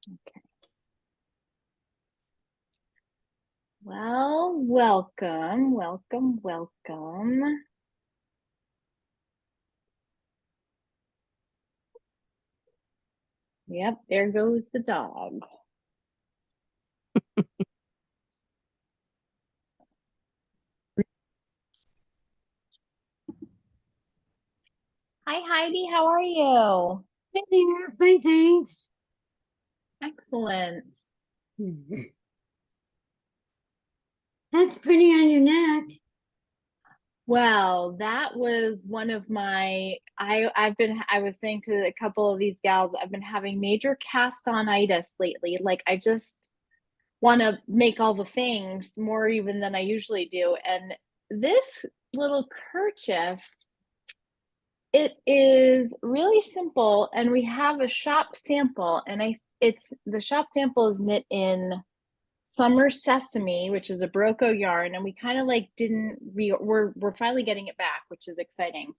Okay. Well, welcome, welcome, welcome. Yep, there goes the dog. Hi, Heidi. How are you? Hey there, fine, thanks. Excellent. That's pretty on your neck. Well, that was one of my I was saying to a couple of these gals, I've been having major cast-on-itis lately. Like I just want to make all the things more even than I usually do. And this little kerchief, it is really simple, and we have a shop sample, and it's the shop sample is knit in Summer Sesame, which is a Barocco yarn, and we kind of like didn't we're finally getting it back, which is exciting.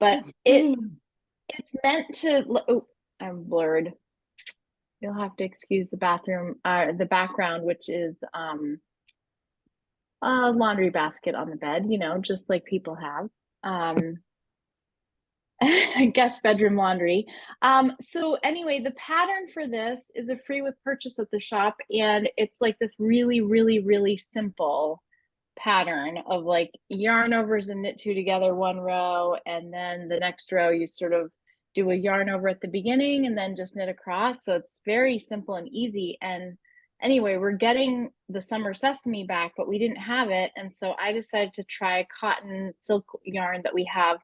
But That's pretty. it's meant to oh, I'm blurred. You'll have to excuse the the background, which is a laundry basket on the bed, you know, just like people have. Guest bedroom laundry. So anyway, the pattern for this is a free with purchase at the shop, and it's like this really, really, really simple pattern of like yarn overs and knit two together one row, and then the next row you sort of do a yarn over at the beginning and then just knit across. So it's very simple and easy. And anyway, we're getting the Summer Sesame back, but we didn't have it, and so I decided to try a cotton silk yarn that we have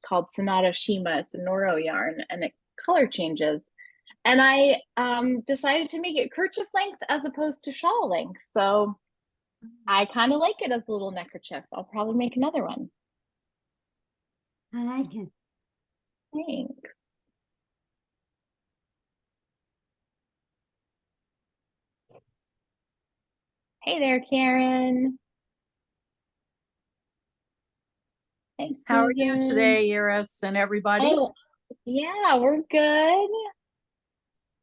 called Sonata Shima. It's a Noro yarn, and it color changes. And I decided to make it kerchief length as opposed to shawl length. So I kind of like it as a little neckerchief. I'll probably make another one. I like it. Thanks. Hey there, Karen. Thanks, How are you Susan. today, Iris and everybody? Oh, yeah, we're good.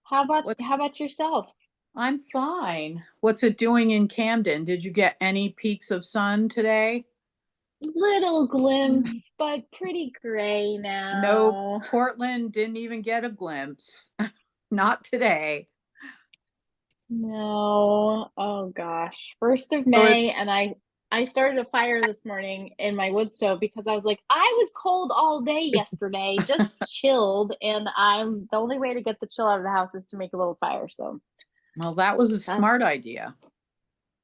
How about yourself? I'm fine. What's it doing in Camden? Did you get any peaks of sun today? Little glimpse, but pretty gray No, now. Portland didn't even get a glimpse. Not today. No. Oh gosh. 1st of So May, and I started a fire this morning in my wood stove because I was like, I was cold all day yesterday, just chilled, and I'm the only way to get the chill out of the house is to make a little fire. So Well, that was a that's smart idea.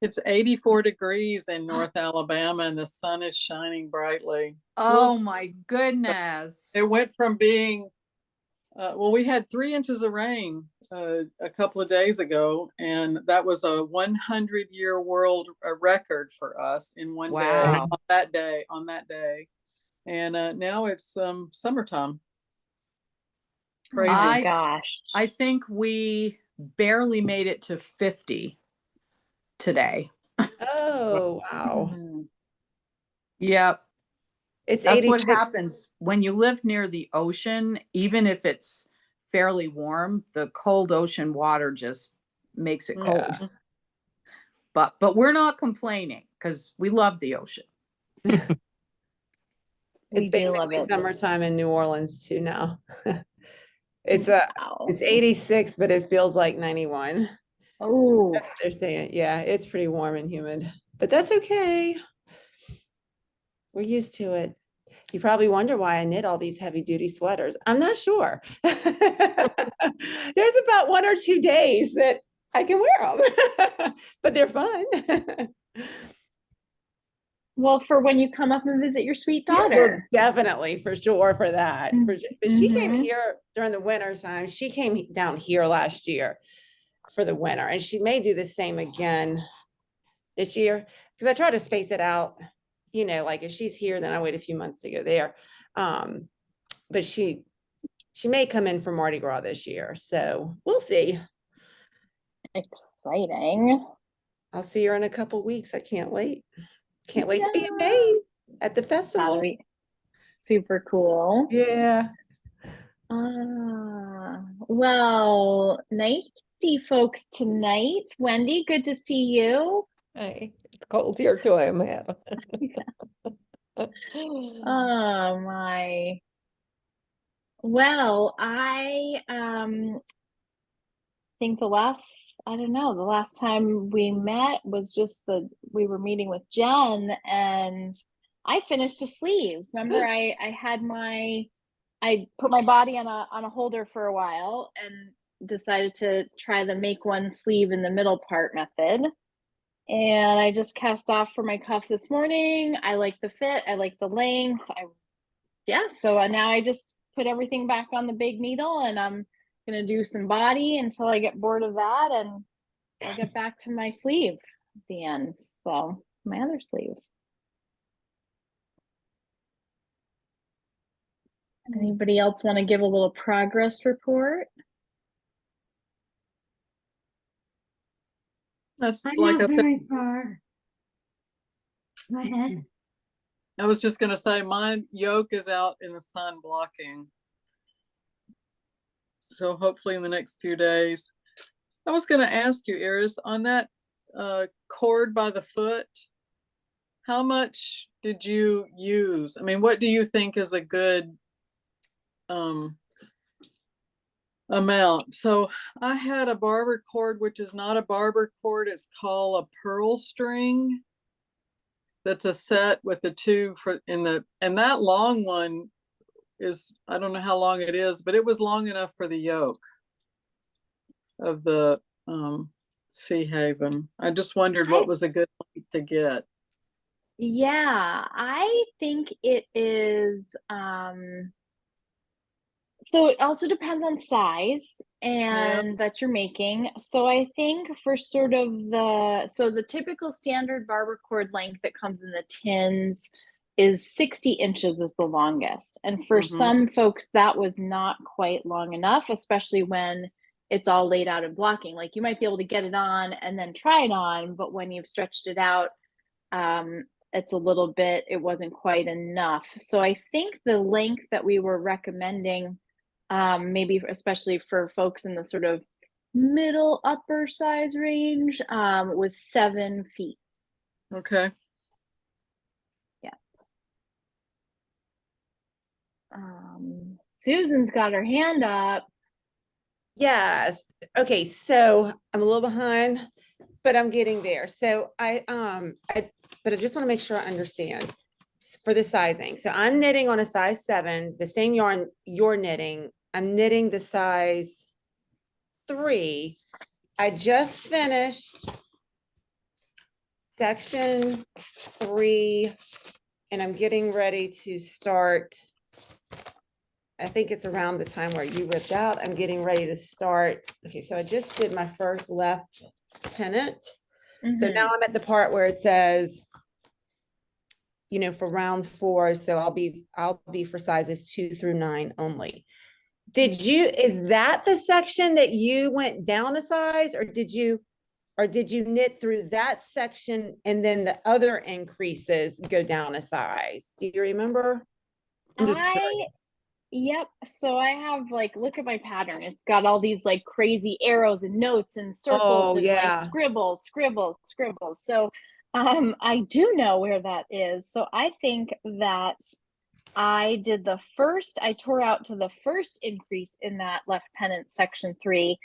it's 84 degrees in North Alabama and the sun is shining brightly. Oh Look, my goodness. it went from being, well, we had 3 inches of rain a couple of days ago, and that was a 100-year world record for us in one day, Wow. on that day. And now it's summertime. Crazy. oh my gosh. I think we barely made it to 50 today. Oh, wow. Hmm. Yep. It's That's what 86. happens when you live near the ocean. Even if it's fairly warm, the cold ocean water just makes it cold. Yeah. But we're not complaining because we love the ocean. We It's do love basically it. summertime in New Orleans too now. It's Wow. 86, but it feels like 91. Oh, That's what they're saying. Yeah, it's pretty warm and humid, but that's okay. We're used to it. You probably wonder why I knit all these heavy duty sweaters. I'm not sure. There's about 1 or 2 days that I can wear them, but they're fun. well, for when you come up and visit your sweet Yeah, well, daughter. definitely for sure for that. For sure. But she came Mhm. here during the winter time. She came down here last year for the winter, and she may do the same again this year because I try to space it out. You know, like if she's here, then I wait a few months to go there. But she may come in for Mardi Gras this year, so we'll see. Exciting. I'll see her in a couple weeks. I can't wait. Can't wait to be in Yeah. Maine at the That'll festival. be super cool. Yeah. Well, nice to see folks tonight. Wendy, good to see you. Hey, it's cold here too, I am having. Oh my. Well, I think the last time we met was just we were meeting with Jen and I finished a sleeve. Remember I put my body on a holder for a while and decided to try the make one sleeve in the middle part method. And I just cast off for my cuff this morning. I like the fit, I like the length. So now I just put everything back on the big needle and I'm gonna do some body until I get bored of that and I'll get back to my sleeve at the end. So my other sleeve. Anybody else want to give a little progress report? That's I'm like not I said, very far. Go ahead. I was just gonna say, my yoke is out in the sun blocking. So hopefully in the next few days. I was gonna ask you, Iris, on that cord by the foot, how much did you use? I mean, what do you think is a good amount? So I had a barber cord, which is not a barber cord, it's called a pearl string. That's a set with the two and that long one is, I don't know how long it is, but it was long enough for the yoke of the Sea Haven. I just wondered what was a good length to get. Yeah, I think it is so it also depends on size and that you're making. So I think for sort of the typical standard barber cord length that comes in the tins is 60 inches is the longest. And for some folks, that was not quite long enough, especially when it's all laid out in blocking. Like you might be able to get it on and then try it on, but when you've stretched it out, it's a little bit, it wasn't quite enough. So I think the length that we were recommending, maybe especially for folks in the sort of middle upper size range, was 7 feet. Okay. Yeah. Susan's got her hand up. Yes. Okay. So I'm a little behind, but I'm getting there. So but I just want to make sure I understand for the sizing. So I'm knitting on a size 7, the same yarn you're knitting. I'm knitting the size 3. I just finished section 3 and I'm getting ready to start. I think it's around the time where you ripped out. I'm getting ready to start. Okay, so I just did my first left pennant. So now I'm at the part where it says, you know, for round 4. So I'll be for sizes 2 through 9 only. Is that the section that you went down a size, or did you knit through that section and then the other increases go down a size? Do you remember? I'm just curious. Yep. So I have look at my pattern. It's got all these crazy arrows and notes and circles and scribbles. So I do know where that is. So I think that I tore out to the first increase in that left pennant section 3.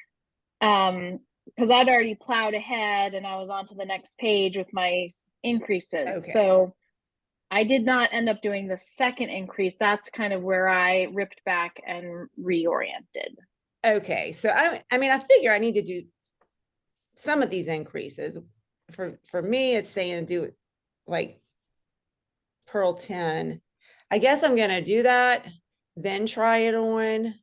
Because I'd already plowed ahead and I was on to the next page with my increases. Okay. So I did not end up doing the second increase. That's kind of where I ripped back and reoriented. Okay. So I mean, I figure I need to do some of these increases. For me, it's saying do it like purl 10. I guess I'm going to do that, then try it on.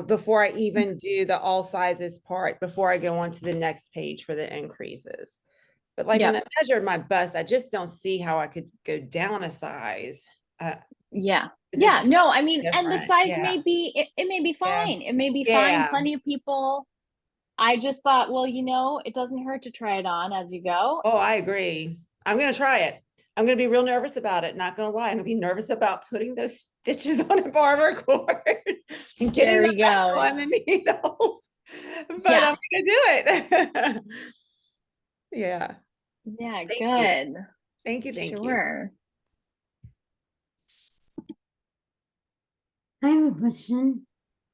Before I even do the all sizes part, before I go on to the next page for the increases. But when I measured my bust, I just don't see how I could go down a size. No, I mean, and the size may be, it may be fine. It may be fine. Plenty of people. I just thought, well, it doesn't hurt to try it on as you go. Oh, I agree. I'm going to try it. I'm going to be real nervous about it. Not going to lie. I'm going to be nervous about putting those stitches on a barber cord and getting them on the needles. But Yeah. I'm gonna do it. Yeah. Yeah, Thank you. good. Thank you. Thank you. Sure. I have a question.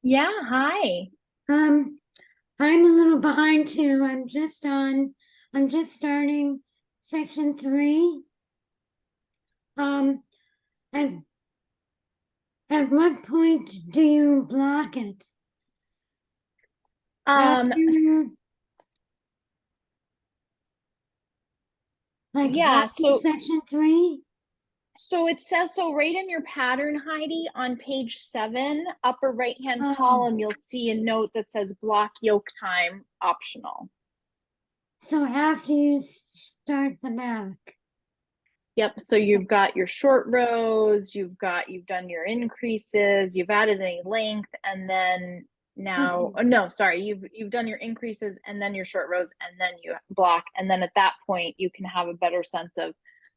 Yeah, hi. I'm a little behind too. I'm just starting section 3. At, at what point do you block it? Um, After, like yeah, after so section 3? so it says, so right in your pattern, Heidi, on page 7, upper right-hand Oh. column, you'll see a note that says block yoke time optional. So after you start the back. Yep, so you've got your short rows, you've done your increases, you've added any length, and then now, Okay. oh, no, sorry, you've done your increases and then your short rows and then you block, and then at that point you can have a better sense of,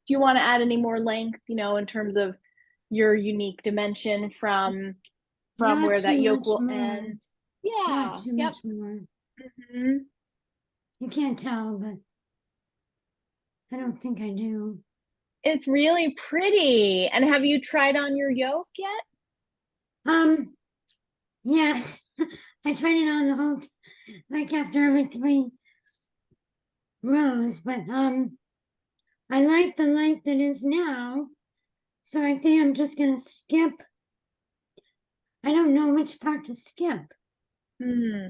do you want to add any more length, in terms of your unique dimension from Not where that too yoke much will more. end. Yeah, Not too yep. much more. Mhm. You can't tell, but I don't think I do. It's really pretty. And have you tried on your yoke yet? Yes, I tried it on the whole, like after every 3 rows, but I like the length it is now, so I think I'm just gonna skip. I don't know which part to skip. Hmm.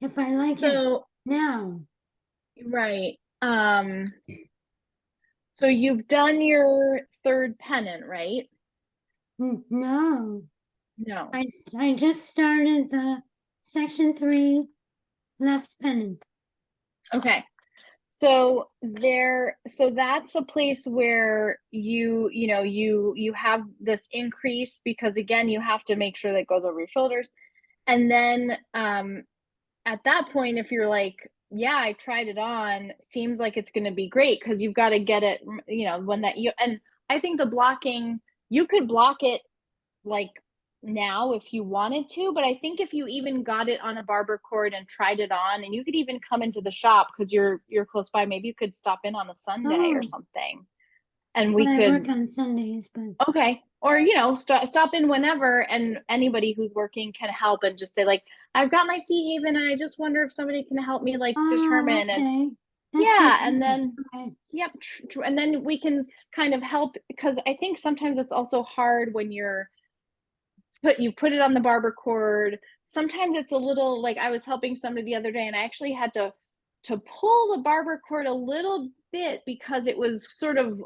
If I like it So, now. right. So you've done your third pennant, right? No, No. I just started the section 3 left pennant. Okay. So that's a place where you have this increase, because again, you have to make sure that it goes over your shoulders. And then at that point, if you're like, yeah, I tried it on, seems like it's going to be great, because you've got to get it, when and I think the blocking, you could block it like now if you wanted to, but I think if you even got it on a barber cord and tried it on, and you could even come into the shop because you're close by, maybe you could stop in on a Sunday or Oh. something, and But we I could, work on Sundays, but okay, or stop in whenever, and anybody who's working can help and just say like, I've got my Sea Haven and I just wonder if somebody can help me like determine. And okay. That's yeah, good. and then Okay. yep, and then we can kind of help, because I think sometimes it's also hard when you put it on the barber cord. Sometimes it's a little, like, I was helping somebody the other day and I actually had to pull the barber cord a little bit, because it was sort of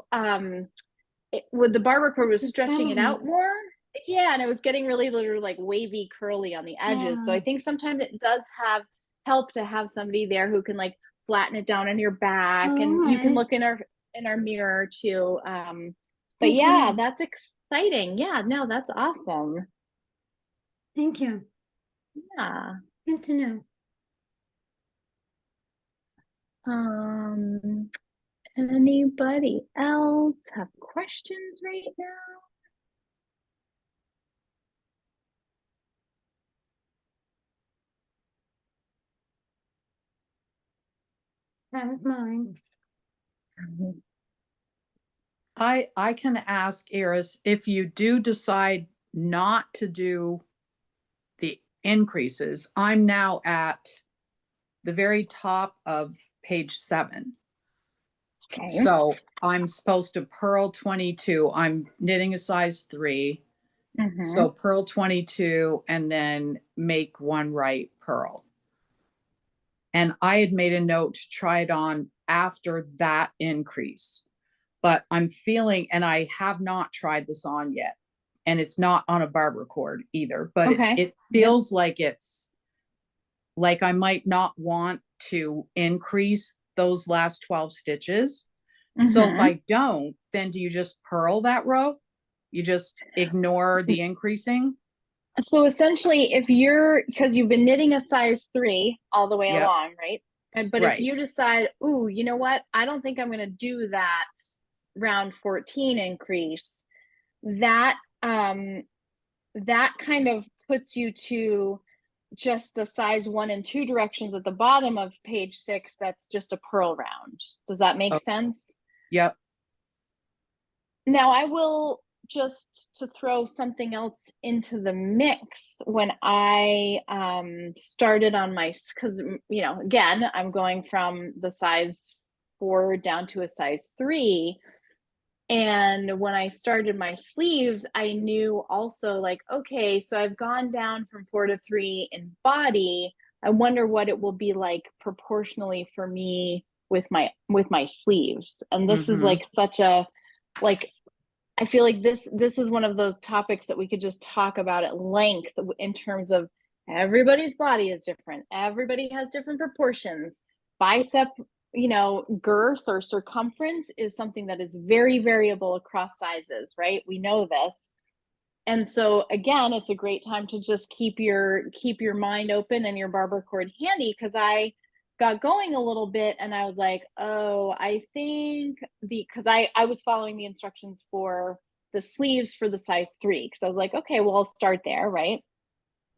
with the barber cord was stretching it out more. Yeah, and it was getting really little like wavy curly on the edges. So Yeah. I think sometimes it does have help to have somebody there who can like flatten it down on your back, and you can Alright. look in our mirror too. But Good to yeah, know. that's exciting. Yeah, no, that's awesome. Thank you. Yeah. Good to know. Anybody else have questions right now? That was mine. I can ask Iris, if you do decide not to do the increases, I'm now at the very top of page 7. Okay. So I'm supposed to purl 22. I'm knitting a size 3. Mhm. So purl 22 and then make 1 right purl. And I had made a note to try it on after that increase, but I'm feeling, and I have not tried this on yet, and it's not on a barber cord either, but Okay. it feels like it's like I might not want to increase those last 12 stitches. So if Mhm. I don't, then do you just purl that row? You just ignore the increasing? So essentially, because you've been knitting a size 3 all the way Yep. along, right? But if Right. you decide, ooh, you know what? I don't think I'm going to do that round 14 increase. That kind of puts you to just the size 1 and 2 directions at the bottom of page 6, that's just a purl round. Does that make Oh. sense? Yep. Now I will just to throw something else into the mix. When I started on my, because you know, again, I'm going from the size 4 down to a size 3. And when I started my sleeves, I knew also like, okay, so I've gone down from 4 to 3 in body. I wonder what it will be like proportionally for me with my sleeves. And this is like such a, like, I feel like this is one of those topics that we could just talk about at length in terms of everybody's body is different. Everybody has different proportions. Bicep, you know, girth or circumference is something that is very variable across sizes, right? We know this. And so again, it's a great time to just keep your mind open and your barber cord handy, because I got going a little bit and I was like, oh, I think because I was following the instructions for the sleeves for the size 3, because I was like, okay, well, I'll start there, right?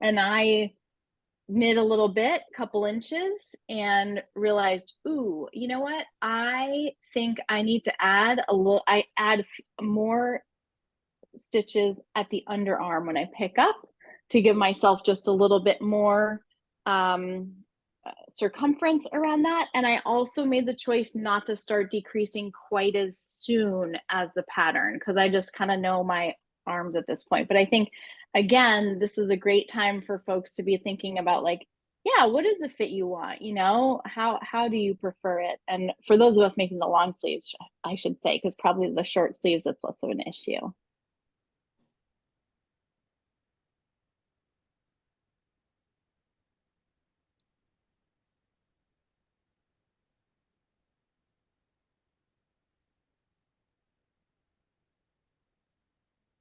And I knit a little bit, couple inches, and realized, ooh, you know what? I think I need to add more stitches at the underarm when I pick up, to give myself just a little bit more circumference around that. And I also made the choice not to start decreasing quite as soon as the pattern, because I just kind of know my arms at this point. But I think, again, this is a great time for folks to be thinking about like, yeah, what is the fit you want? You know, how do you prefer it? And for those of us making the long sleeves, I should say, because probably the short sleeves, it's less of an issue.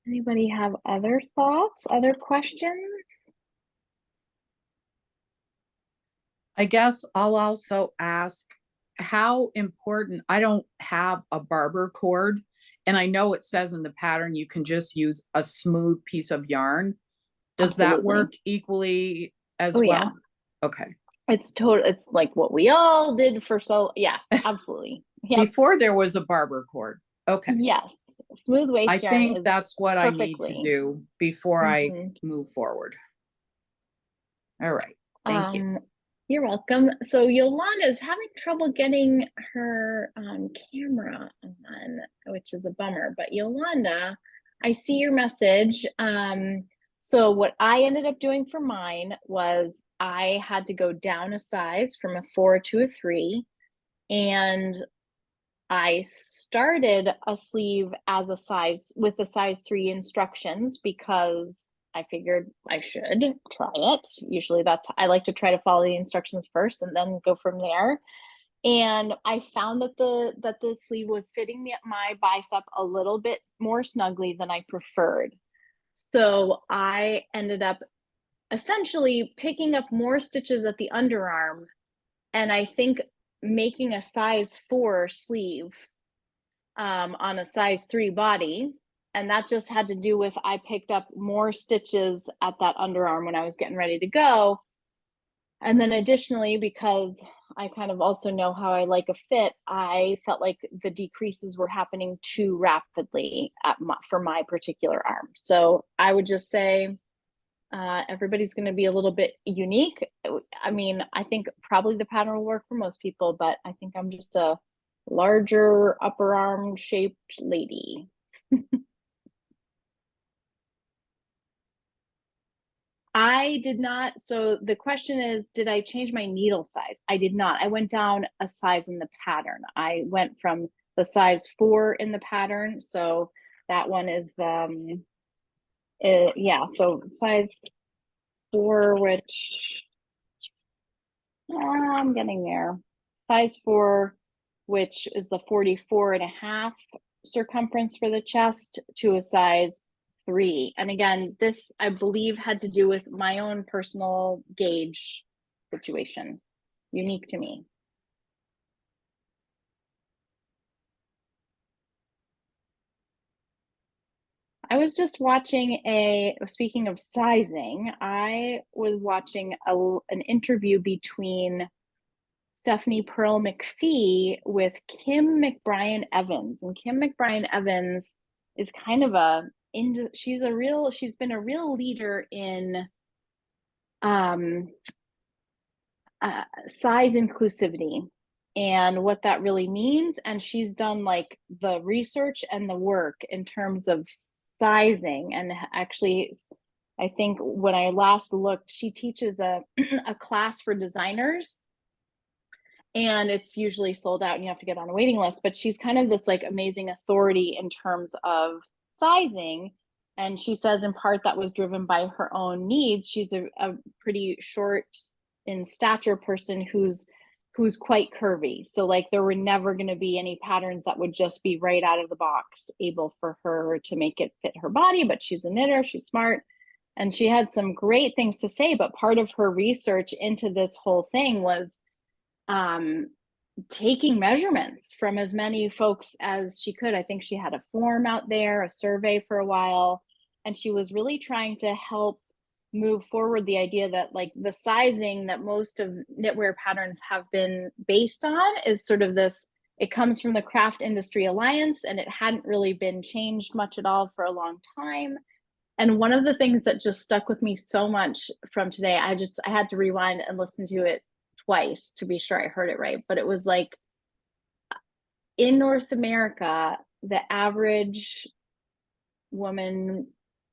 Anybody have other thoughts, other questions? I guess I'll also ask how important, I don't have a barber cord, and I know it says in the pattern you can just use a smooth piece of yarn. Does that Absolutely. work equally as Oh, well? yeah. Okay. It's like what we all did for so, yes, absolutely. Yep. Before there was a barber cord. Okay. Yes. Smooth I waist yarn think is that's what I need to perfectly. do before I Mhm. move forward. All right. Thank you. You're welcome. So Yolanda is having trouble getting her camera on, which is a bummer. But Yolanda, I see your message. So what I ended up doing for mine was I had to go down a size from a 4 to a 3, and I started a sleeve as a size with the size 3 instructions, because I figured I should try it. Usually I like to try to follow the instructions first and then go from there. And I found that the sleeve was fitting my bicep a little bit more snugly than I preferred. So I ended up essentially picking up more stitches at the underarm, and I think making a size 4 sleeve on a size 3 body. And that just had to do with I picked up more stitches at that underarm when I was getting ready to go. And then additionally, because I kind of also know how I like a fit, I felt like the decreases were happening too rapidly for my particular arm. So I would just say everybody's going to be a little bit unique. I mean, I think probably the pattern will work for most people, but I think I'm just a larger upper arm shaped lady. I did not. So the question is, did I change my needle size? I did not. I went down a size in the pattern. I went from the size 4 in the pattern. So that one is the, yeah, so size 4, which I'm getting there. Size 4, which is the 44.5 circumference for the chest, to a size 3. And again, this I believe had to do with my own personal gauge situation, unique to me. I was just watching speaking of sizing, I was watching an interview between Stephanie Pearl McPhee with Kim McBrien Evans. And Kim McBrien Evans is kind of she's been a real leader in size inclusivity and what that really means. And she's done like the research and the work in terms of sizing. And actually, I think when I last looked, she teaches a class for designers, and it's usually sold out and you have to get on a waiting list. But she's kind of this like amazing authority in terms of sizing. And she says in part that was driven by her own needs. She's a pretty short in stature person who's quite curvy. So like there were never going to be any patterns that would just be right out of the box able for her to make it fit her body. But she's a knitter, she's smart, and she had some great things to say. But part of her research into this whole thing was taking measurements from as many folks as she could. I think she had a form out there, a survey for a while, and she was really trying to help move forward the idea that like the sizing that most of knitwear patterns have been based on is sort of this, it comes from the Craft Industry Alliance, and it hadn't really been changed much at all for a long time. And one of the things that just stuck with me so much from today, I had to rewind and listen to it twice to be sure I heard it right. But it was like, in North America, the average woman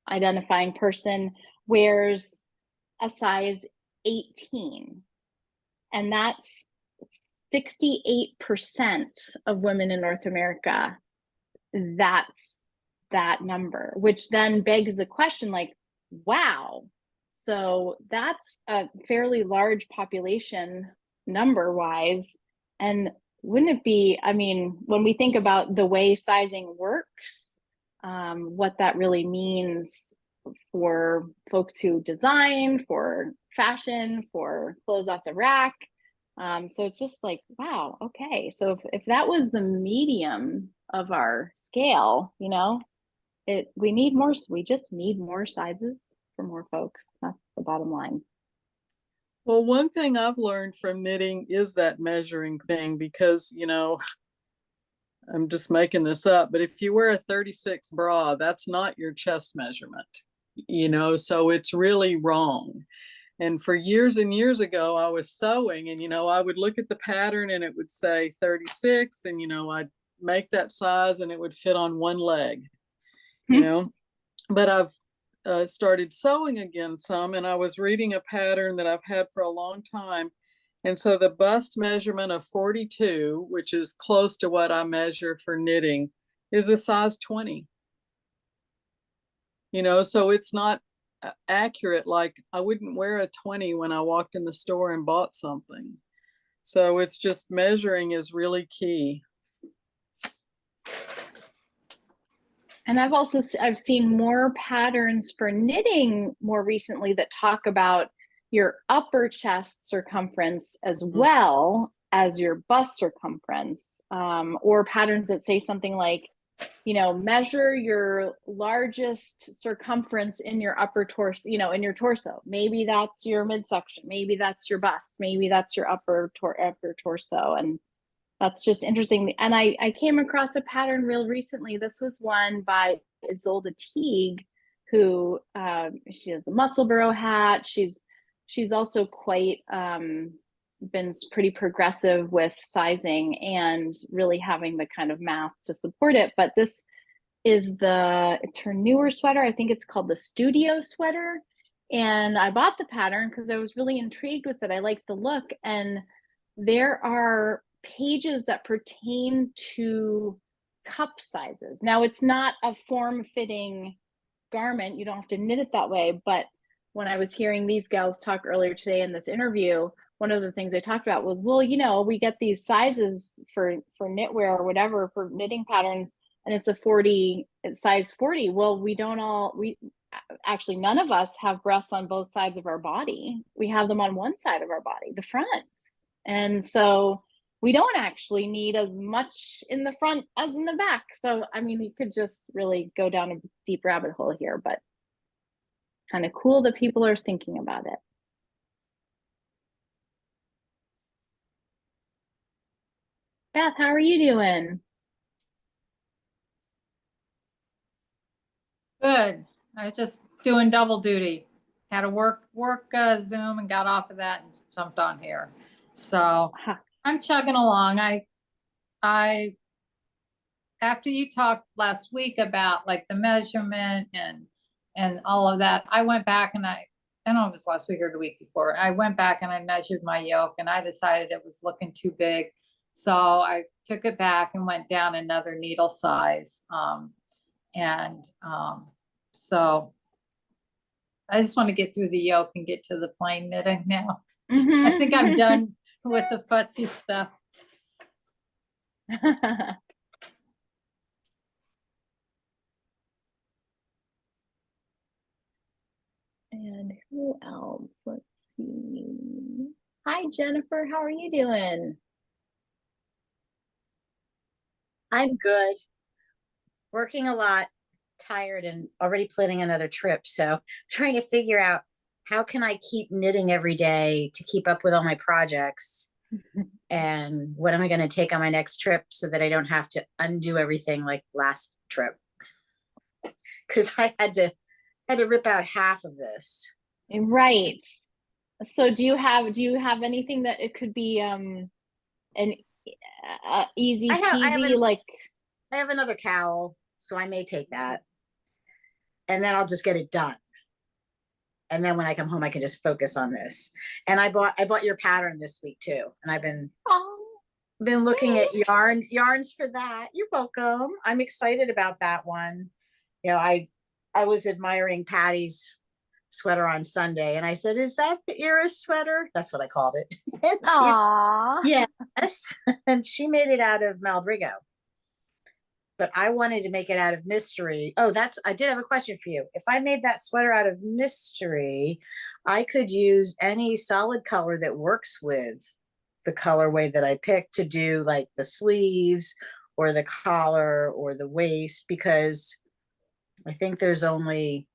identifying person wears a size 18. And that's 68% of women in North America. That's that number, which then begs the question, like, wow, so that's a fairly large population number wise. And wouldn't it be, I mean, when we think about the way sizing works, what that really means for folks who design, for fashion, for clothes off the rack. So it's just like, wow, okay. So if that was the medium of our scale, you know, we just need more sizes for more folks. That's the bottom line. Well, one thing I've learned from knitting is that measuring thing, because, you know, I'm just making this up, but if you wear a 36 bra, that's not your chest measurement, you know, so it's really wrong. And for years and years ago, I was sewing, and, you know, I would look at the pattern and it would say 36, and, you know, I'd make that size and it would fit on one leg, you know. But I've started sewing again some, and I was reading a pattern that I've had for a long time. And so the bust measurement of 42, which is close to what I measure for knitting, is a size 20. You know, so it's not accurate. Like I wouldn't wear a 20 when I walked in the store and bought something. So it's just measuring is really key. And I've seen more patterns for knitting more recently that talk about your upper chest circumference as well as your bust circumference, or patterns that say something like, you know, measure your largest circumference in your upper torso, you know, in your torso. Maybe that's your midsection, maybe that's your bust, maybe that's your upper torso. And that's just interesting. And I came across a pattern real recently. This was one by Isolde Teague, who she has the muscle burrow hat. She's also quite been pretty progressive with sizing and really having the kind of math to support it. But this is it's her newer sweater. I think it's called the Studio Sweater. And I bought the pattern because I was really intrigued with it. I liked the look. And there are pages that pertain to cup sizes. Now, it's not a form-fitting garment. You don't have to knit it that way. But when I was hearing these gals talk earlier today in this interview, one of the things they talked about was, well, you know, we get these sizes for knitwear or whatever for knitting patterns, and it's it's size 40. Well, actually none of us have breasts on both sides of our body. We have them on one side of our body, the front. And so we don't actually need as much in the front as in the back. So, I mean, you could just really go down a deep rabbit hole here, but kind of cool that people are thinking about it. Beth, how are you doing? Good. I was just doing double duty. Had a work Zoom and got off of that and jumped on here. So Huh. I'm chugging along. I after you talked last week about like the measurement and all of that, I went back and I don't know if it was last week or the week before. I went back and I measured my yoke and I decided it was looking too big. So I took it back and went down another needle size. So I just want to get through the yoke and get to the plain knitting now. I think I'm done with the futzy stuff. And who else? Let's see. Hi, Jennifer. How are you doing? I'm good. Working a lot, tired, and already planning another trip. So trying to figure out how can I keep knitting every day to keep up with all my projects, and what am I going to take on my next trip so that I don't have to undo everything like last trip. Because I had to rip out half of this. Right. So do you have anything that it could be an easy I have peasy like I have another cowl, so I may take that, and then I'll just get it done. And then when I come home, I can just focus on this. And I bought your pattern this week too, and I've been looking at yarns for that. You're welcome. I'm excited about that one. You know, I was admiring Patty's sweater on Sunday, and I said, "Is that the Iris sweater?" That's what I called it. And Aww. yes, and she made it out of Malbrigo. But I wanted to make it out of mystery. Oh, I did have a question for you. If I made that sweater out of mystery, I could use any solid color that works with the colorway that I picked to do like the sleeves or the collar or the waist, because I think there's only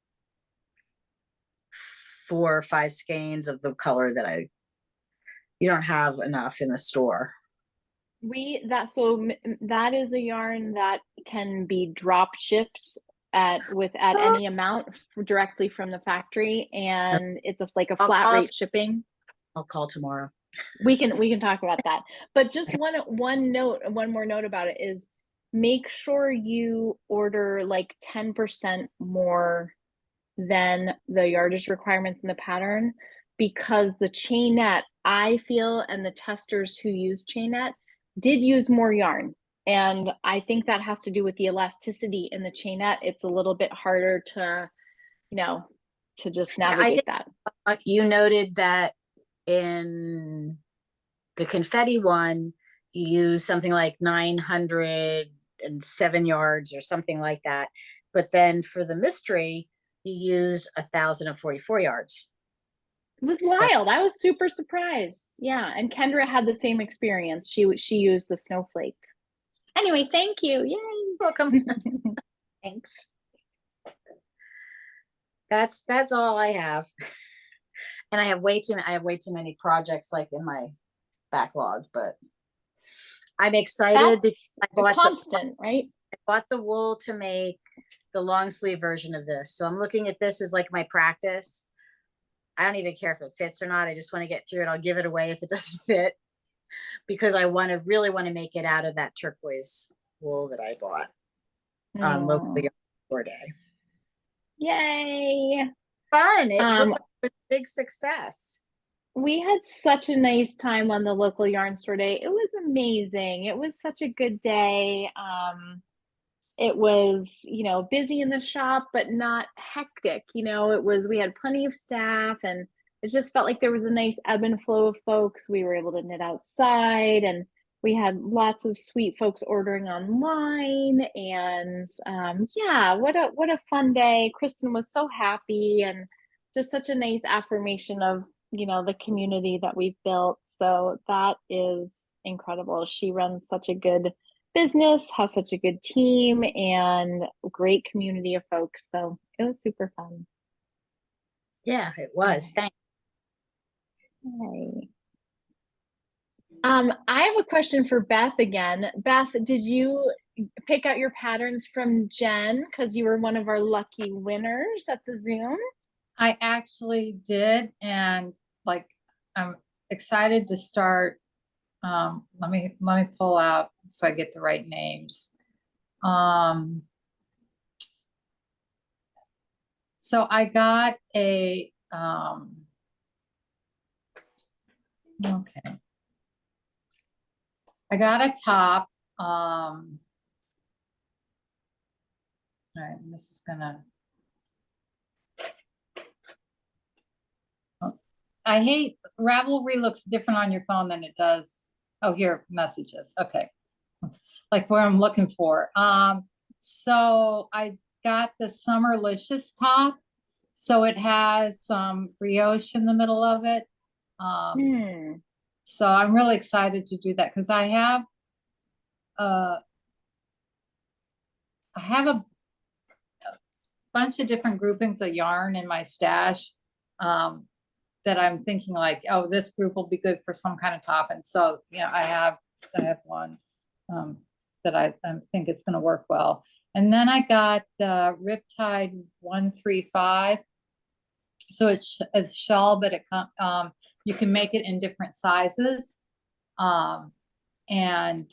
4 or 5 skeins of the color that you don't have enough in the store. That is a yarn that can be drop shipped at any amount directly from the factory, and it's like a flat rate shipping. I'll call tomorrow. We can talk about that. But just one more note about it is make sure you order like 10% more than the yardage requirements in the pattern, because the chainette, I feel, and the testers who use chainette did use more yarn. And I think that has to do with the elasticity in the chainette. It's a little bit harder to, to just navigate that. You noted that in the confetti one, you use something like 907 yards or something like that. But then for the mystery, you used 1,044 yards. It was wild. I was super surprised. Yeah, and Kendra had the same experience. She used the snowflake. Anyway, thank you. Yay! Welcome. Thanks. That's all I have. And I have way too many projects like in my backlog, but I'm excited because I bought constant, right? I bought the wool to make the long sleeve version of this. So I'm looking at this as like my practice. I don't even care if it fits or not. I just want to get through it. I'll give it away if it doesn't fit, because I really want to make it out of that turquoise wool that I bought locally for day. Yay! Fun. It looked like it was a big success. We had such a nice time on the local yarn store day. It was amazing. It was such a good day. It was, busy in the shop, but not hectic. We had plenty of staff, and it just felt like there was a nice ebb and flow of folks. We were able to knit outside, and we had lots of sweet folks ordering online. And what a fun day. Kristen was so happy, and just such a nice affirmation of, the community that we've built. So that is incredible. She runs such a good business, has such a good team, and great community of folks. So it was super fun. Yeah, it was. Thanks. Yay. I have a question for Beth again. Beth, did you pick out your patterns from Jen because you were one of our lucky winners at the Zoom? I actually did, and like I'm excited to start. Let me pull out so I get the right names. So I got a okay. I got a top. All right, this is gonna. I hate Ravelry looks different on your phone than it does. Oh, here, messages. Okay. Like where I'm looking for. So I got the Summerlicious top. So it has some brioche in the middle of it. So I'm really excited to do that because I have a bunch of different groupings of yarn in my stash. That I'm thinking like, oh, this group will be good for some kind of top. And so, yeah, I have one that I think is going to work well. And then I got the Riptide 135. So it's a shawl, but it you can make it in different sizes. And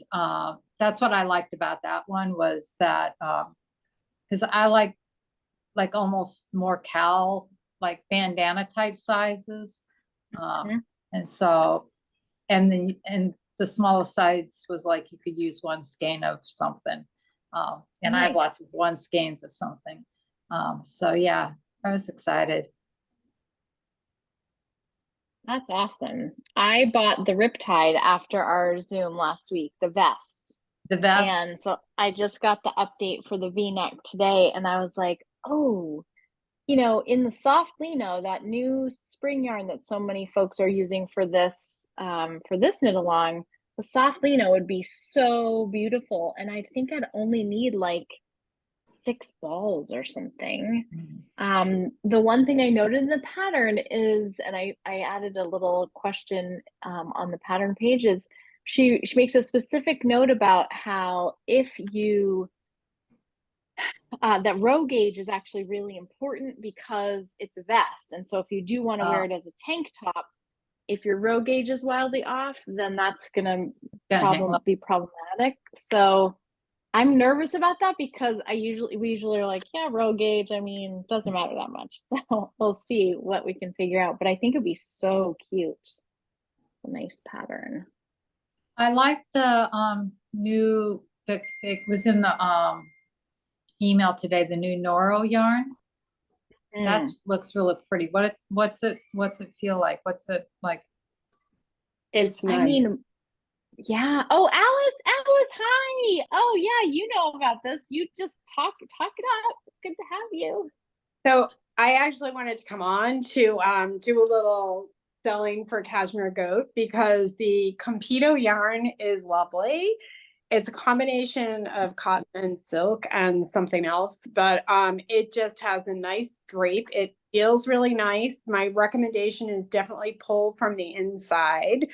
that's what I liked about that one was that because I like almost more KAL, like bandana type sizes. And so, and the smallest size was like, you could use one skein of something. And I have lots of one skeins of something. So yeah, I was excited. That's awesome. I bought the Riptide after our Zoom last week, the vest. The vest. And so I just got the update for the V-neck today, and I was like, oh, you know, in the soft lino, that new spring yarn that so many folks are using for this knit along, the soft lino would be so beautiful. And I think I'd only need like 6 balls or something. The one thing I noted in the pattern is, and I added a little question on the pattern page, is she makes a specific note about how if you that row gauge is actually really important because it's a vest. And so if you do want to wear it as a tank top, if your row gauge is wildly off, then that's gonna be problematic. So I'm nervous about that because we usually are like, yeah, row gauge, I mean, doesn't matter that much. So we'll see what we can figure out. But I think it'd be so cute. A nice pattern. I like the new it was in the email today, the new Noro yarn. That looks really pretty. What's it feel like? What's it like? It's nice. I mean, yeah. Oh, Alice, hi. Oh yeah, you know about this. You just talk it up. It's good to have you. So I actually wanted to come on to do a little selling for Cashmere Goat because the Competo yarn is lovely. It's a combination of cotton and silk and something else, but it just has a nice drape. It feels really nice. My recommendation is definitely pull from the inside.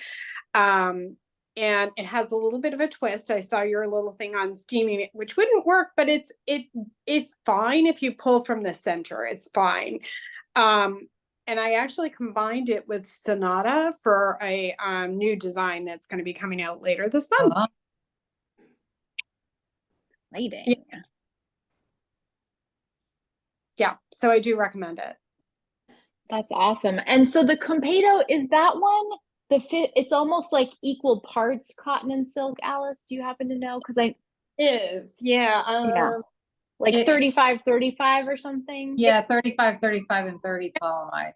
And it has a little bit of a twist. I saw your little thing on steaming it, which wouldn't work, but it's fine if you pull from the center. It's fine. And I actually combined it with Sonata for a new design that's going to be coming out later this month. Exciting. Yeah, so I do recommend it. That's awesome. And so the Competo, is that one the fit? It's almost like equal parts cotton and silk. Alice, do you happen to know? Because yeah, like 35-35 or something. Yeah, 35-35 and 30 polyamide.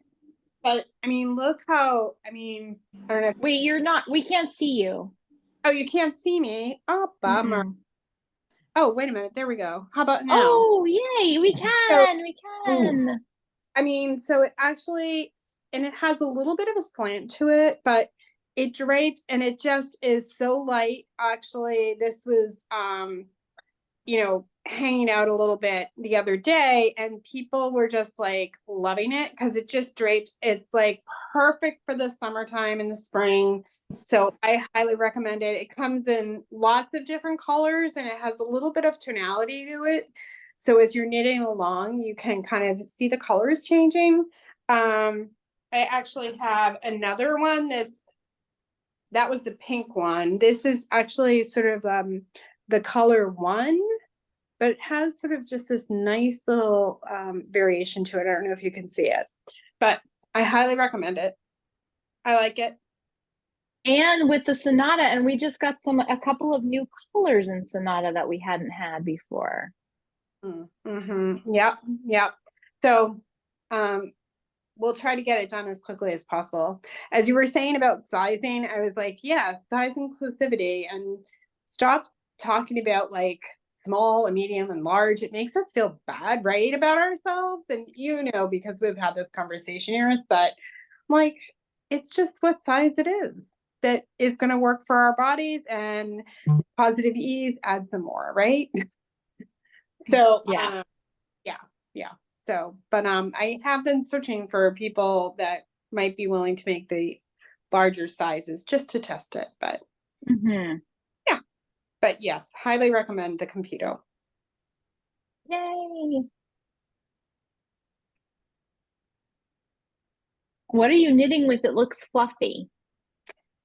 But I mean, look how I don't know. Wait, we can't see you. Oh, you can't see me. Oh, bummer. Oh, wait a minute. There we go. How about now? Oh, yay. We can. I mean, so it actually, and it has a little bit of a slant to it, but it drapes and it just is so light. Actually, this was, you know, hanging out a little bit the other day and people were just like loving it because it just drapes. It's like perfect for the summertime and the spring. So I highly recommend it. It comes in lots of different colors and it has a little bit of tonality to it. So as you're knitting along, you can kind of see the colors changing. I actually have another one that was the pink one. This is actually sort of the color one, but it has sort of just this nice little variation to it. I don't know if you can see it, but I highly recommend it. I like it. And with the Sonata, and we just got a couple of new colors in Sonata that we hadn't had before. Yep. So we'll try to get it done as quickly as possible. As you were saying about sizing, I was like, yeah, size inclusivity, and stop talking about like small and medium and large. It makes us feel bad, right, about ourselves. And you know, because we've had this conversation, Iris, but like, it's just what size it is that is going to work for our bodies, and positive ease adds some more, right? So yeah. So, but I have been searching for people that might be willing to make the larger sizes just to test it. But yeah, but yes, highly recommend the Competo. Yay! What are you knitting with? It looks fluffy.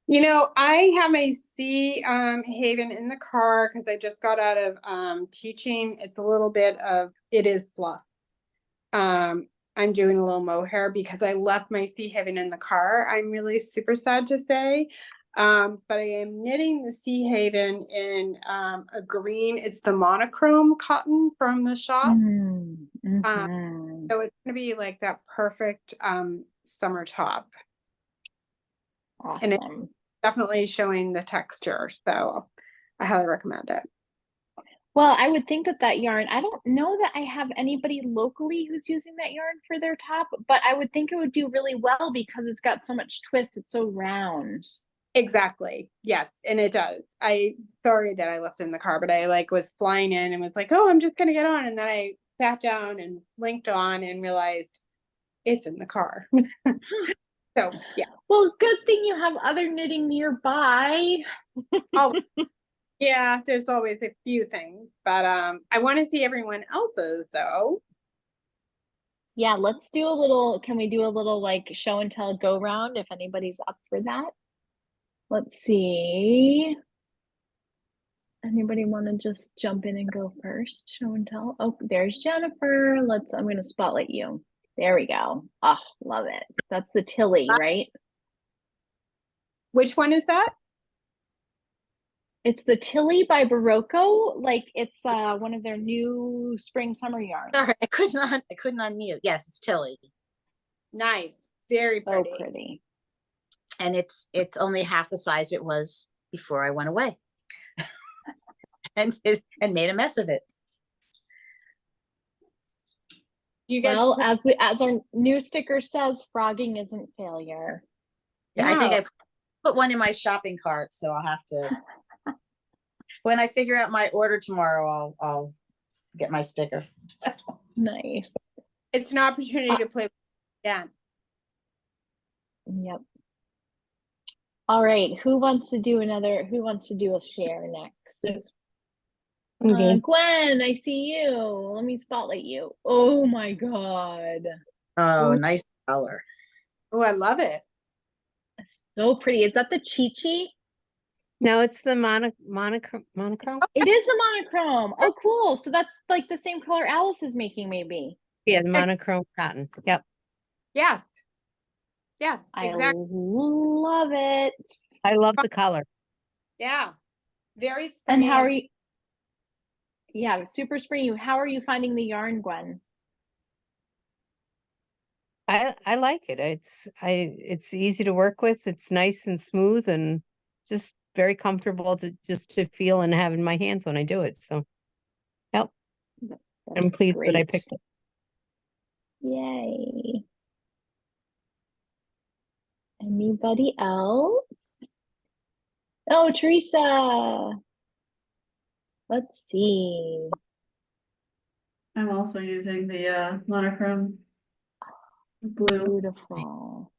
You know, I have my Sea Haven in the car because I just got out of teaching. It's a little bit of, it is fluff. I'm doing a little mohair because I left my Sea Haven in the car. I'm really super sad to say. But I am knitting the Sea Haven in a green. It's the monochrome cotton from the shop. So it's going to be like that perfect summer top. Awesome. And it's definitely showing the texture. So I highly recommend it. Well, I would think that yarn, I don't know that I have anybody locally who's using that yarn for their top, but I would think it would do really well because it's got so much twist. It's so round. Exactly. Yes. And it does. Sorry that I left it in the car, but I like was flying in and was like, oh, I'm just going to get on. And then I sat down and linked on and realized it's in the car. So yeah. Well, good thing you have other knitting nearby. Oh, yeah, there's always a few things, but I want to see everyone else's though. Yeah, let's do can we do a little like show and tell go round if anybody's up for that? Let's see. Anybody want to just jump in and go first? Show and tell. Oh, there's Jennifer. I'm going to spotlight you. There we go. Oh, love it. That's the Tilly, right? Which one is that? It's the Tilly by Barocco. Like it's one of their new spring summer yarns. Sorry, I couldn't unmute. Yes, it's Tilly. Nice. Very pretty. So pretty. And it's only half the size it was before I went away. and made a mess of it. Well, as our new sticker says, frogging isn't failure. Yeah, I think I put one in my shopping cart, so I'll have to. When I figure out my order tomorrow, I'll get my sticker. Nice. It's an opportunity to play again. Yep. All right. Who wants to do a share next? Okay. Gwen, I see you. Let me spotlight you. Oh my God. Oh, nice color. Oh, I love it. So pretty. Is that the Chi-Chi? No, it's the monochrome. It is the monochrome. Oh, cool. So that's like the same color Alice is making, maybe. Yeah, the monochrome cotton. Yep. Yes. Yes, I exactly. love it. I love the color. Yeah. Very And springy. how are you? Yeah, super springy. How are you finding the yarn, Gwen? I like it. It's easy to work with. It's nice and smooth and just very comfortable to feel and have in my hands when I do it. So, yep. I'm pleased that I picked it. Yay. Anybody else? Oh, Teresa. Let's see. I'm also using the monochrome blue. Beautiful.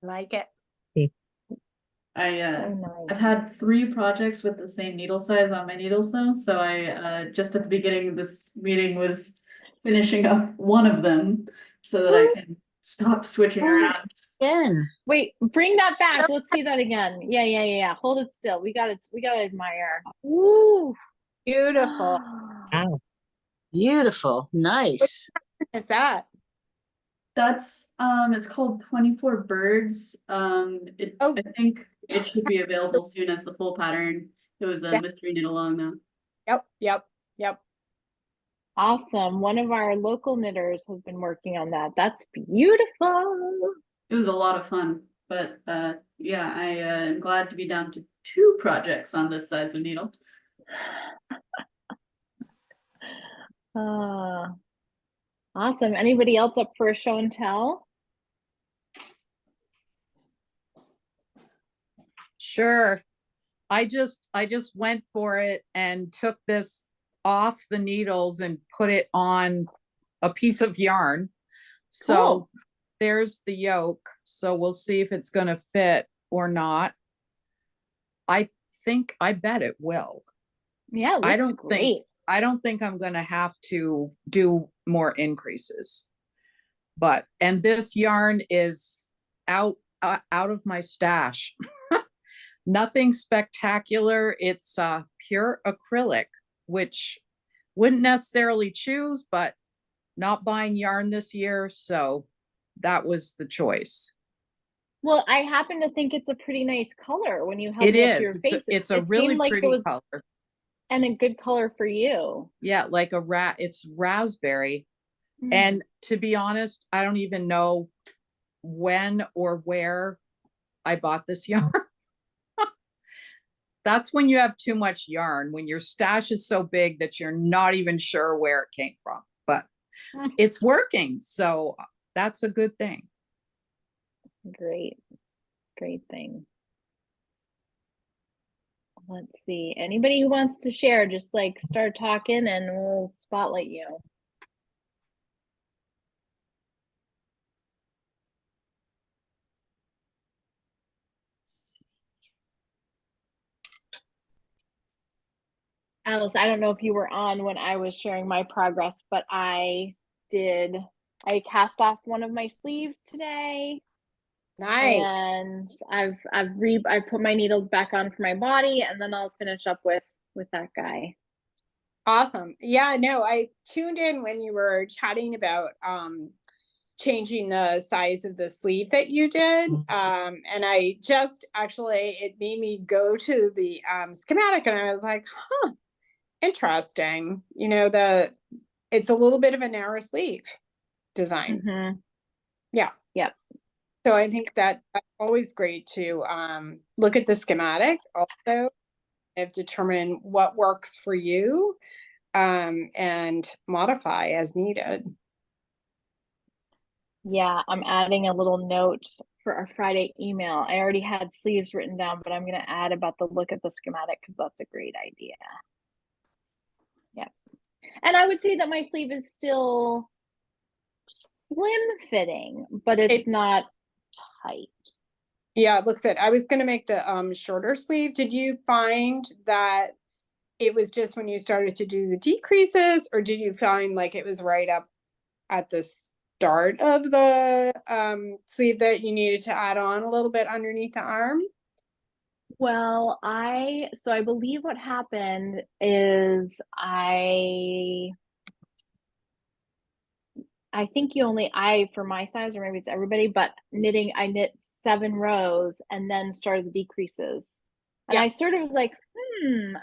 Like it. I So nice. I've had 3 projects with the same needle size on my needles though, so I just at the beginning of this meeting was finishing up one of them so that I can stop switching around. Again. Wait, bring that back. Let's see that again. Yeah. Hold it still. We gotta admire. Woo! Beautiful. Wow. Beautiful. Nice. Is that? That's it's called 24 Birds. Oh. I think it should be available soon as the full pattern. It was a Yeah. mystery knit along though. Yep. Awesome. One of our local knitters has been working on that. That's beautiful. It was a lot of fun, but yeah, I am glad to be down to 2 projects on this size of needle. Awesome. Anybody else up for a show and tell? Sure. I just went for it and took this off the needles and put it on a piece of yarn. So Cool. there's the yoke. So we'll see if it's going to fit or not. I bet it will. Yeah, it looks great. I don't think I'm going to have to do more increases. And this yarn is out of my stash. Nothing spectacular. It's pure acrylic, which wouldn't necessarily choose, but not buying yarn this year. So that was the choice. Well, I happen to think it's a pretty nice color when you held It it up to is. your face. It's a It really seemed like pretty it was, color. and a good color for you. Yeah, like it's raspberry. Mm. And to be honest, I don't even know when or where I bought this yarn. That's when you have too much yarn, when your stash is so big that you're not even sure where it came from, but it's working. So that's a good thing. Great thing. Let's see. Anybody who wants to share, just like start talking and we'll spotlight you. Alice, I don't know if you were on when I was sharing my progress, but I cast off one of my sleeves today. Nice. And I put my needles back on for my body, and then I'll finish up with that guy. Awesome. Yeah, no, I tuned in when you were chatting about changing the size of the sleeve that you did. And I just actually, it made me go to the schematic and I was like, huh, interesting. You know, it's a little bit of a narrow sleeve design. Mm-hmm. Yeah. Yep. So I think that's always great to look at the schematic also and determine what works for you and modify as needed. Yeah, I'm adding a little note for our Friday email. I already had sleeves written down, but I'm going to add about the look at the schematic because that's a great idea. Yeah. And I would say that my sleeve is still slim fitting, but it's not tight. Yeah, it looks good. I was going to make the shorter sleeve. Did you find that it was just when you started to do the decreases, or did you find like it was right up at the start of the sleeve that you needed to add on a little bit underneath the arm? Well, I believe what happened is I think for my size, or maybe it's everybody, but knitting, I knit 7 rows and then started the decreases. And Yeah. I sort of was like,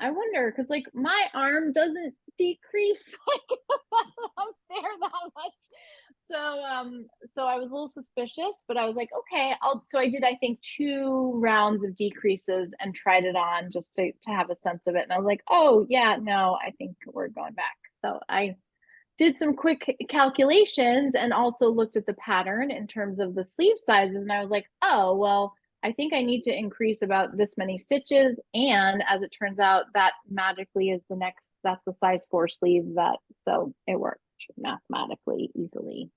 I wonder, because like my arm doesn't decrease like up there that much. So I was a little suspicious, but I was like, okay, so I did, I think 2 rounds of decreases and tried it on just to have a sense of it. And I was like, oh yeah, no, I think we're going back. So I did some quick calculations and also looked at the pattern in terms of the sleeve sizes. And I was like, oh, well, I think I need to increase about this many stitches. And as it turns out, that magically is that's the size 4 sleeve so it worked mathematically easily.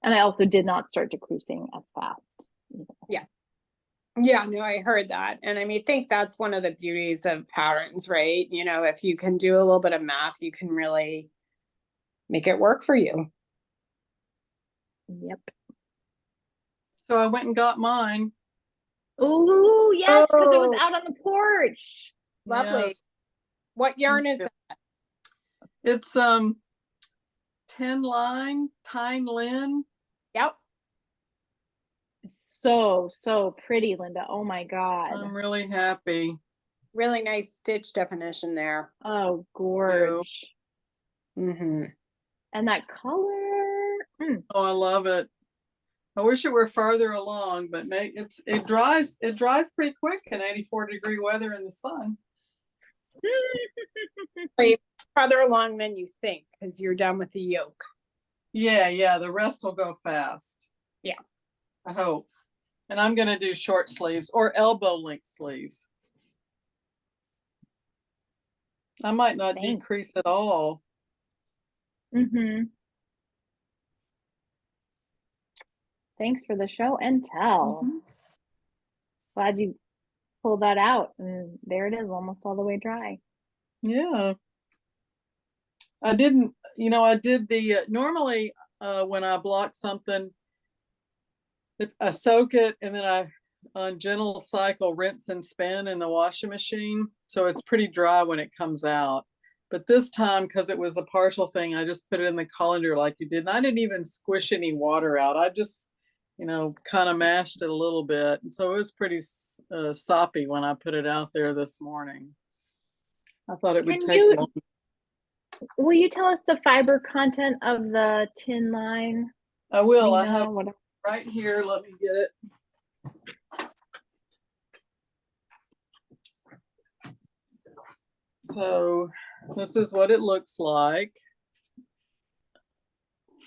And I also did not start decreasing as fast. Yeah. Yeah, no, I heard that. And I mean, I think that's one of the beauties of patterns, right? You know, if you can do a little bit of math, you can really make it work for you. Yep. So I went and got mine. Oh, yes, because it was Oh. out on the porch. Lovely. Yes. What yarn is that? It's 10 line Tyne Lin. Yep. So pretty, Linda. Oh my God. I'm really happy. Really nice stitch definition there. Oh, gorge. Mm-hmm. And that color. Oh, I love it. I wish it were farther along, but it dries pretty quick in 84-degree weather in the sun. Farther along than you think, because you're done with the yoke. Yeah, the rest will go fast. Yeah. I hope. And I'm gonna do short sleeves or elbow length sleeves. I might not Thanks. decrease at all. Mm-hmm. Thanks for the show and tell. Mhm. Glad you pulled that out. And there it is, almost all the way dry. Yeah. I did the, normally when I block something, I soak it and then I, on gentle cycle, rinse and spin in the washing machine. So it's pretty dry when it comes out. But this time, because it was a partial thing, I just put it in the colander like you did. And I didn't even squish any water out. I just, kind of mashed it a little bit. And so it was pretty soppy when I put it out there this morning. I thought it would take long. Will you tell us the fiber content of the tin line? I will. I I have whatever. Right here. Let me get it. So this is what it looks like.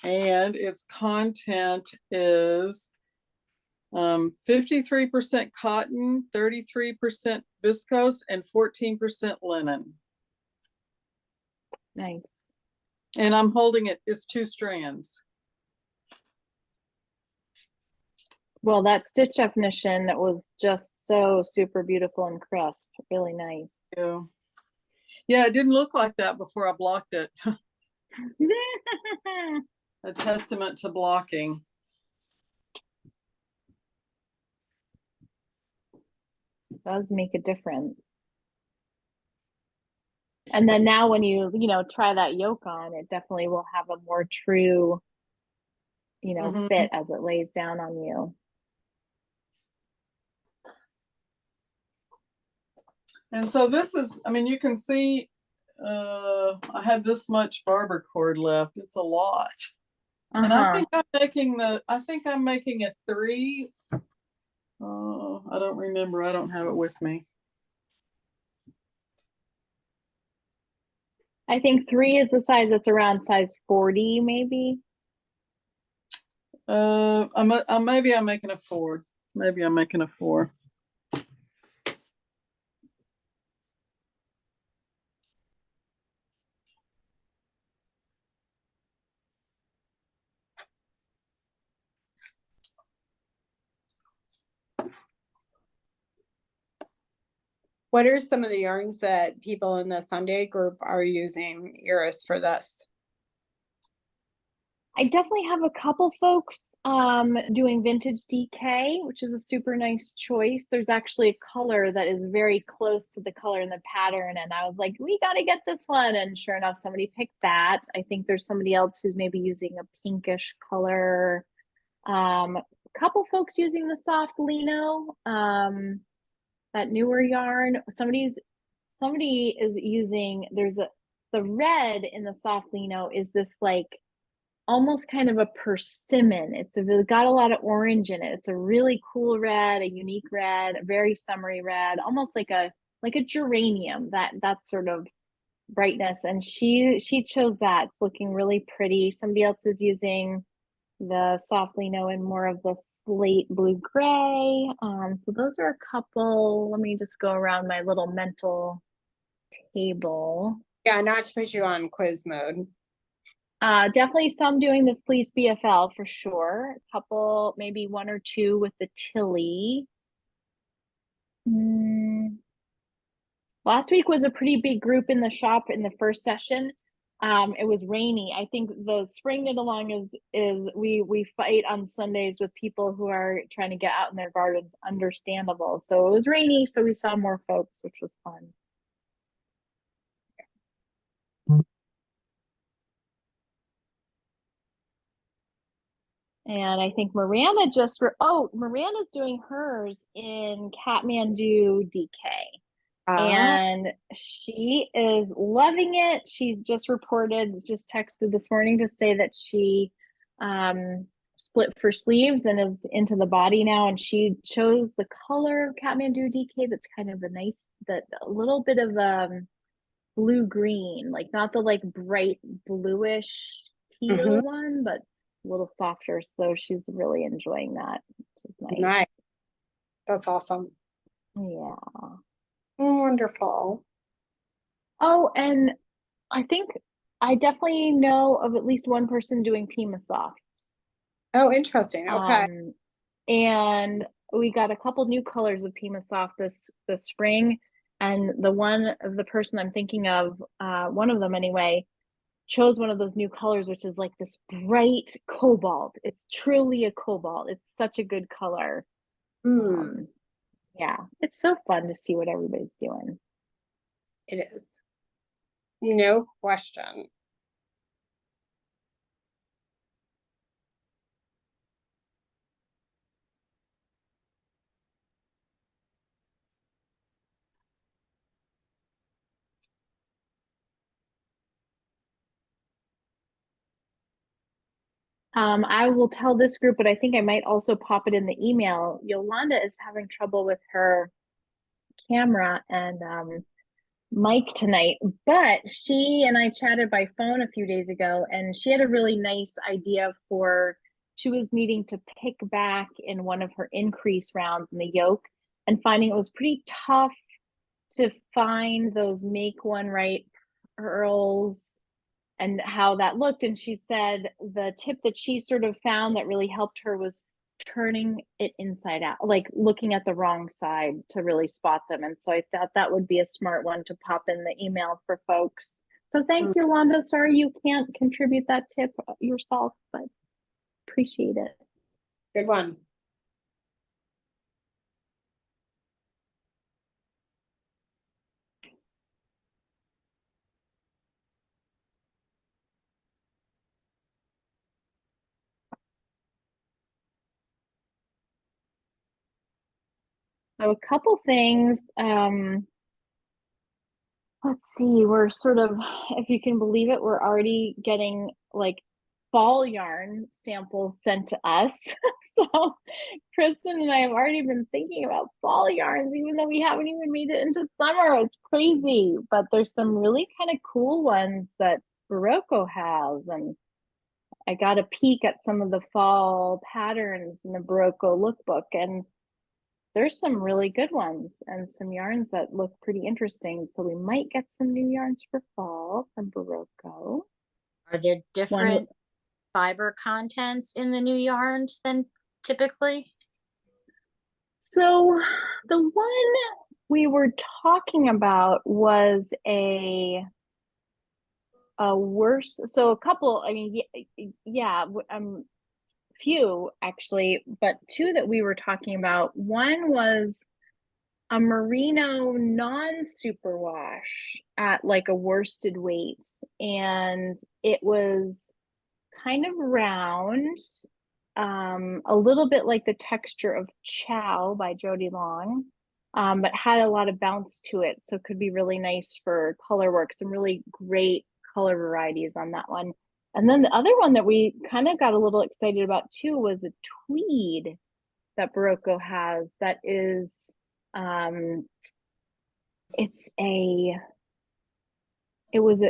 And its content is 53% cotton, 33% viscose, and 14% linen. Nice. And I'm holding it's 2 strands. Well, that stitch definition that was just so super beautiful and crisp. Really nice. Yeah, it didn't look like that before I blocked it. A testament to blocking. Does make a difference. And then now when you try that yoke on, it definitely will have a more true, fit as it lays down on you. And so this is, you can see, I had this much barber cord left. It's a lot. And I think I'm making a 3. I don't remember. I don't have it with me. I think 3 is the size that's around size 40, maybe. Maybe I'm making a 4. Maybe I'm making a 4. What are some of the yarns that people in the Sunday group are using, Iris, for this? I definitely have a couple folks doing vintage DK, which is a super nice choice. There's actually a color that is very close to the color in the pattern, and I was like, we got to get this one. And sure enough, somebody picked that. I think there's somebody else who's maybe using a pinkish color. A couple folks using the soft lino, that newer yarn. Somebody is using, the red in the soft lino is this like almost kind of a persimmon. It's got a lot of orange in it. It's a really cool red, a unique red, a very summery red, almost like a geranium, that sort of brightness. And she chose that. It's looking really pretty. Somebody else is using the soft lino and more of the slate blue gray. So those are a couple. Let me just go around my little mental table. Yeah, not to put you on quiz mode. Definitely some doing the fleece BFL for sure. A couple, maybe one or two with the Tilly. Last week was a pretty big group in the shop in the first session. It was rainy. I think the spring knit along is we fight on Sundays with people who are trying to get out in their gardens, understandable. So it was rainy, so we saw more folks, which was fun. And I think Miranda Miranda's doing hers in Kathmandu DK. And she is loving it. She just texted this morning to say that she split for sleeves and is into the body now. And she chose the color of Kathmandu DK that's kind of a little bit of blue green, like not the like bright bluish teal one, but a little softer. So she's really enjoying that, which is nice. That's awesome. Yeah. Wonderful. Oh, and I think I definitely know of at least one person doing Pima Soft. Oh, interesting. Okay. And we got a couple new colors of Pima Soft this spring, and the person I'm thinking of, one of them anyway, chose one of those new colors, which is like this bright cobalt. It's truly a cobalt. It's such a good color. Yeah, it's so fun to see what everybody's doing. It is. No question. I will tell this group, but I think I might also pop it in the email. Yolanda is having trouble with her camera and mic tonight, but she and I chatted by phone a few days ago, and she had a really nice idea she was needing to pick back in one of her increase rounds in the yoke and finding it was pretty tough to find those make one right pearls and how that looked. And she said the tip that she sort of found that really helped her was turning it inside out, like looking at the wrong side to really spot them. And so I thought that would be a smart one to pop in the email for folks. So thanks, Yolanda. Sorry you can't contribute that tip yourself, but appreciate it. Good one. So a couple things, let's see, we're sort of, if you can believe it, we're already getting like fall yarn samples sent to us. So Kristen and I have already been thinking about fall yarns, even though we haven't even made it into summer. It's crazy, but there's some really kind of cool ones that Barocco has. And I got a peek at some of the fall patterns in the Barocco lookbook, and there's some really good ones and some yarns that look pretty interesting. So we might get some new yarns for fall from Barocco. Are there different fiber contents in the new yarns than typically? So the one we were talking about was a worse, so a couple, I mean, yeah, few actually, but two that we were talking about. One was a merino non-superwash at like a worsted weight, and it was kind of round, a little bit like the texture of Chow by Jody Long, but had a lot of bounce to it, so it could be really nice for color work. Some really great color varieties on that one. And then the other one that we kind of got a little excited about too was a tweed that Barocco has that is, it was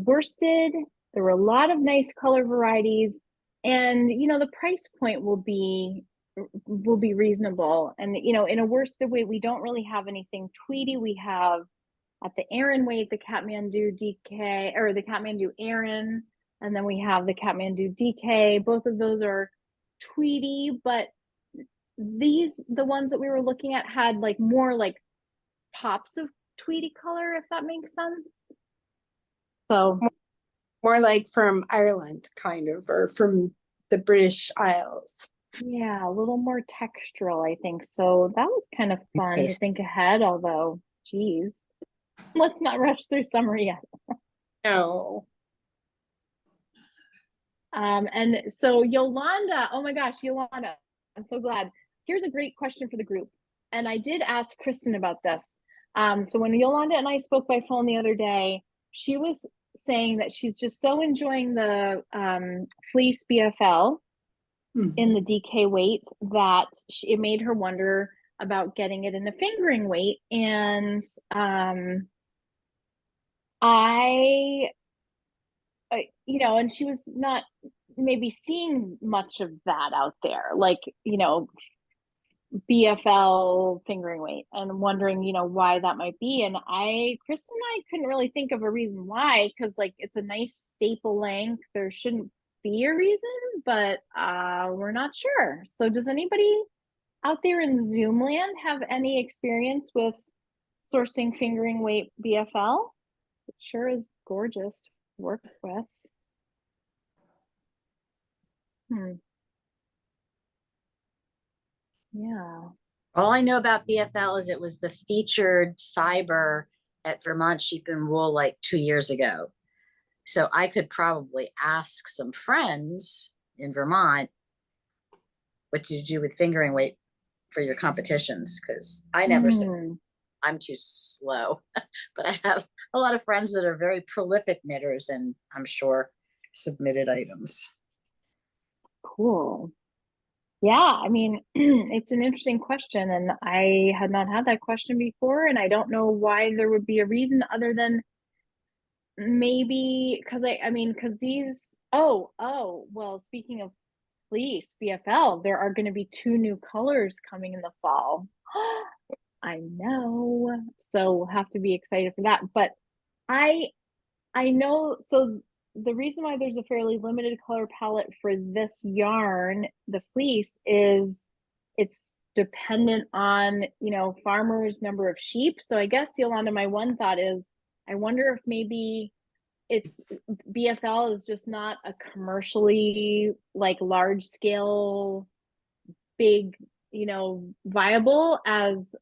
worsted. There were a lot of nice color varieties. and you know, the price point will be reasonable. And you know, in a worsted weight, we don't really have anything tweedy. We have at the Aran weight, the Kathmandu DK, or the Kathmandu Aran, and then we have the Kathmandu DK. Both of those are tweedy, but the ones that we were looking at had like more like pops of tweedy color, if that makes sense. So more like from Ireland, kind of, or from the British Isles. yeah, a little more textural, I think. So that was kind of fun to think ahead, although, geez, let's not rush through summer yet. No. And so Yolanda, oh my gosh, Yolanda, I'm so glad. Here's a great question for the group. And I did ask Kristen about this. So when Yolanda and I spoke by phone the other day, she was saying that she's just so enjoying the fleece BFL in the DK weight that it made her wonder about getting it in the fingering weight. And you know, and she was not maybe seeing much of that out there, like, you know, BFL fingering weight, and wondering, you know, why that might be. And Kristen and I couldn't really think of a reason why, because like it's a nice staple length. There shouldn't be a reason, but we're not sure. So does anybody out there in Zoom land have any experience with sourcing fingering weight BFL? It sure is gorgeous to work with. Yeah. All I know about BFL is it was the featured fiber at Vermont Sheep and Wool like 2 years ago. So I could probably ask some friends in Vermont what did you do with fingering weight for your competitions, because I never said I'm too slow. But I have a lot of friends that are very prolific knitters, and I'm sure submitted items. Cool. Yeah, I mean, it's an interesting question, and I had not had that question before, and I don't know why there would be a reason other than maybe because because these, well, speaking of fleece BFL, there are going to be 2 new colors coming in the fall. I know, so we'll have to be excited for that. But I know, so the reason why there's a fairly limited color palette for this yarn, the fleece, is it's dependent on, you know, farmers' number of sheep. So I guess, Yolanda, my one thought is, I wonder if maybe it's BFL is just not a commercially like large scale, big, you know, viable as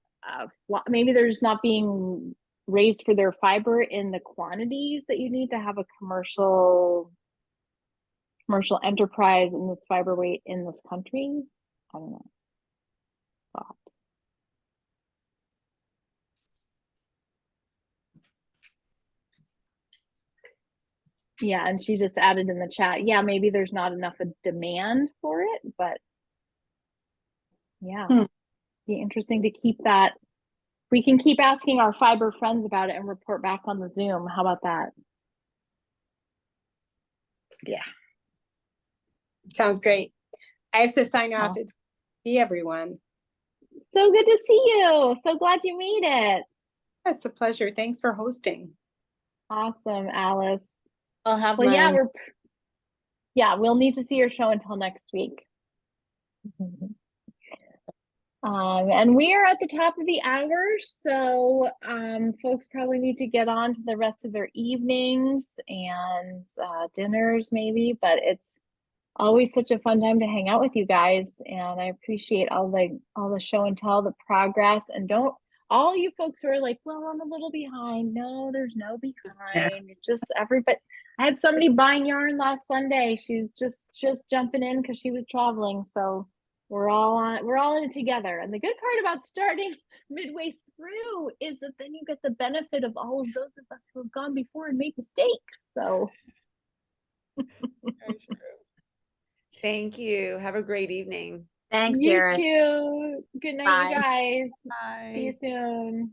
maybe they're just not being raised for their fiber in the quantities that you need to have a commercial enterprise in this fiber weight in this country. I don't know. Thought. Yeah, and she just added in the chat, yeah, maybe there's not enough of demand for it, but yeah, be interesting to keep that. We can keep asking our fiber friends about it and report back on the Zoom. How about that? Yeah. Sounds great. I have to sign off. It's good to see everyone. So good to see you. So glad you made it. It's a pleasure. Thanks for hosting. Awesome, Alice. I'll have well, yeah, we'll need to see your show until next week. And we are at the top of the hour, so folks probably need to get on to the rest of their evenings and dinners maybe, but it's always such a fun time to hang out with you guys, and I appreciate all the show and tell, the progress. And don't, all you folks who are like, well, I'm a little behind. No, there's no behind. It's just everybody. I had somebody buying yarn last Sunday. She's just jumping in because she was traveling. So we're all in it together. And the good part about starting midway through is that then you get the benefit of all of those of us who have gone before and made mistakes. So Thank you. Have a great evening. Thanks, you Iris. too. Good night, Bye. you guys. Bye. See you soon.